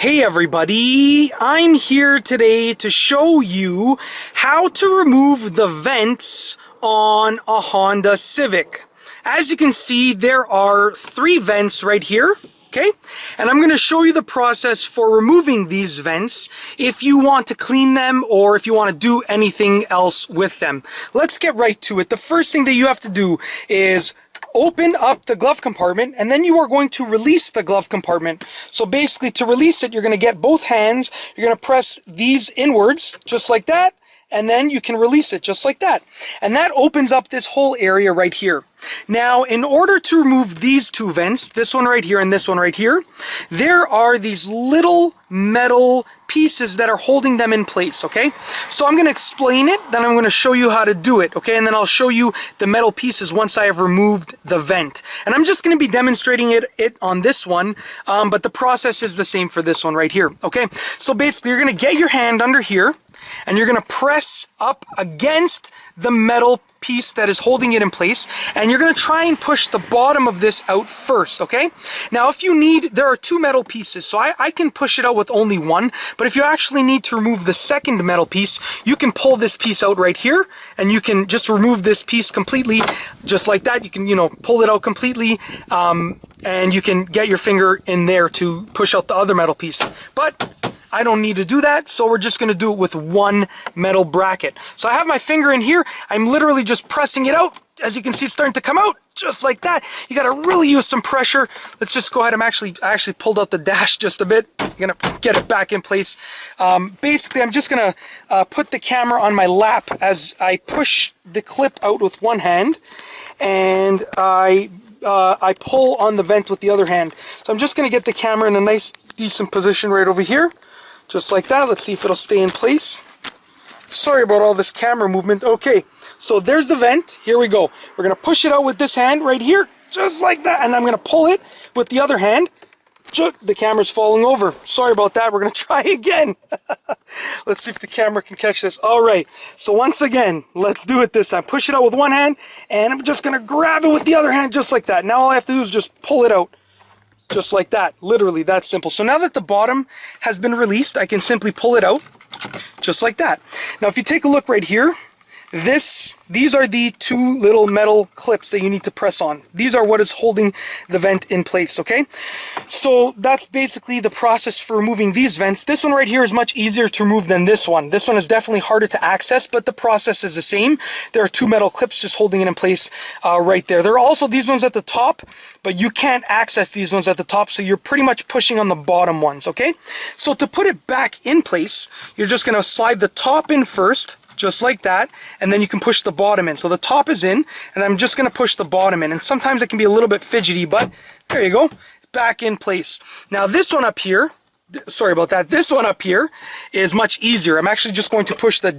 Hey everybody, I'm here today to show you how to remove the vents on a Honda Civic. As you can see, there are 3 vents right here, okay? And I'm going to show you the process for removing these vents if you want to clean them or if you want to do anything else with them. Let's get right to it. The first thing that you have to do is open up the glove compartment, and then you are going to release the glove compartment. So basically, to release it, you're going to get both hands, you're going to press these inwards just like that, and then you can release it just like that. And that opens up this whole area right here. Now, in order to remove these 2 vents, this one right here and this one right here, there are these little metal pieces that are holding them in place, okay? So I'm going to explain it, then I'm going to show you how to do it, okay? And then I'll show you the metal pieces once I have removed the vent. And I'm just going to be demonstrating it on this one, but the process is the same for this one right here, okay? So basically, you're going to get your hand under here, and you're going to press up against the metal piece that is holding it in place, and you're going to try and push the bottom of this out first, okay? Now, if you need, there are 2 metal pieces, so I can push it out with only one, but if you actually need to remove the second metal piece, you can pull this piece out right here, and you can just remove this piece completely, just like that. You can, pull it out completely, and you can get your finger in there to push out the other metal piece. But I don't need to do that, so we're just going to do it with one metal bracket. So I have my finger in here. I'm literally just pressing it out. As you can see, it's starting to come out just like that. You got to really use some pressure. Let's just go ahead. I actually pulled out the dash just a bit. I'm going to get it back in place. Basically, I'm just going to put the camera on my lap as I push the clip out with one hand, and I pull on the vent with the other hand. So I'm just going to get the camera in a nice, decent position right over here. Just like that. Let's see if it'll stay in place. Sorry about all this camera movement. Okay, so there's the vent. Here we go. We're going to push it out with this hand right here, just like that. And I'm going to pull it with the other hand. The camera's falling over. Sorry about that. We're going to try again. Let's see if the camera can catch this. All right, so once again, let's do it this time. Push it out with one hand, and I'm just going to grab it with the other hand, just like that. Now all I have to do is just pull it out. Just like that, literally that simple. So now that the bottom has been released, I can simply pull it out, just like that. Now if you take a look right here, these are the 2 little metal clips that you need to press on. These are what is holding the vent in place, okay? So that's basically the process for removing these vents. This one right here is much easier to remove than this one. This one is definitely harder to access, but the process is the same. There are 2 metal clips just holding it in place right there. There are also these ones at the top, but you can't access these ones at the top, so you're pretty much pushing on the bottom ones, okay? So to put it back in place, you're just going to slide the top in first, just like that, and then you can push the bottom in. So the top is in, and I'm just going to push the bottom in. And sometimes it can be a little bit fidgety, but there you go, back in place. Now this one up here, sorry about that, this one up here is much easier. I'm actually just going to push the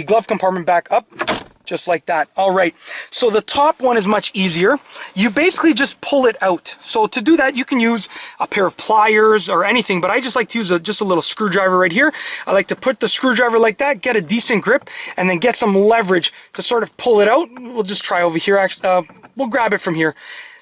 glove compartment back up, just like that. All right, so the top one is much easier. You basically just pull it out. So to do that, you can use a pair of pliers or anything, but I just like to use just a little screwdriver right here. I like to put the screwdriver like that, get a decent grip, and then get some leverage to sort of pull it out. We'll just try over here. Actually, we'll grab it from here.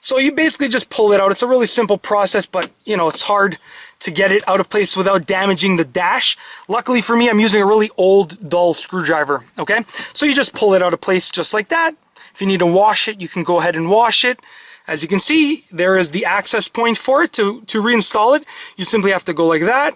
So you basically just pull it out. It's a really simple process, but it's hard to get it out of place without damaging the dash. Luckily for me, I'm using a really old, dull screwdriver, okay? So you just pull it out of place just like that. If you need to wash it, you can go ahead and wash it. As you can see, there is the access point for it to reinstall it. You simply have to go like that,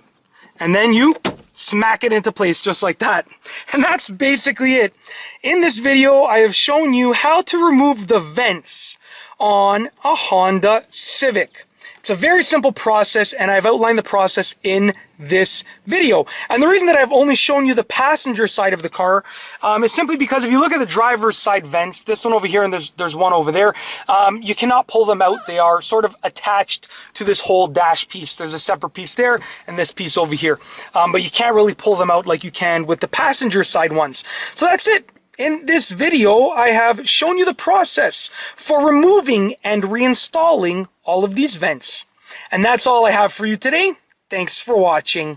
and then you smack it into place just like that. And that's basically it. In this video, I have shown you how to remove the vents on a Honda Civic. It's a very simple process, and I've outlined the process in this video. And the reason that I've only shown you the passenger side of the car is simply because if you look at the driver's side vents, this one over here and there's one over there, you cannot pull them out. They are sort of attached to this whole dash piece. There's a separate piece there and this piece over here. But you can't really pull them out like you can with the passenger side ones. So that's it. In this video, I have shown you the process for removing and reinstalling all of these vents. And that's all I have for you today. Thanks for watching.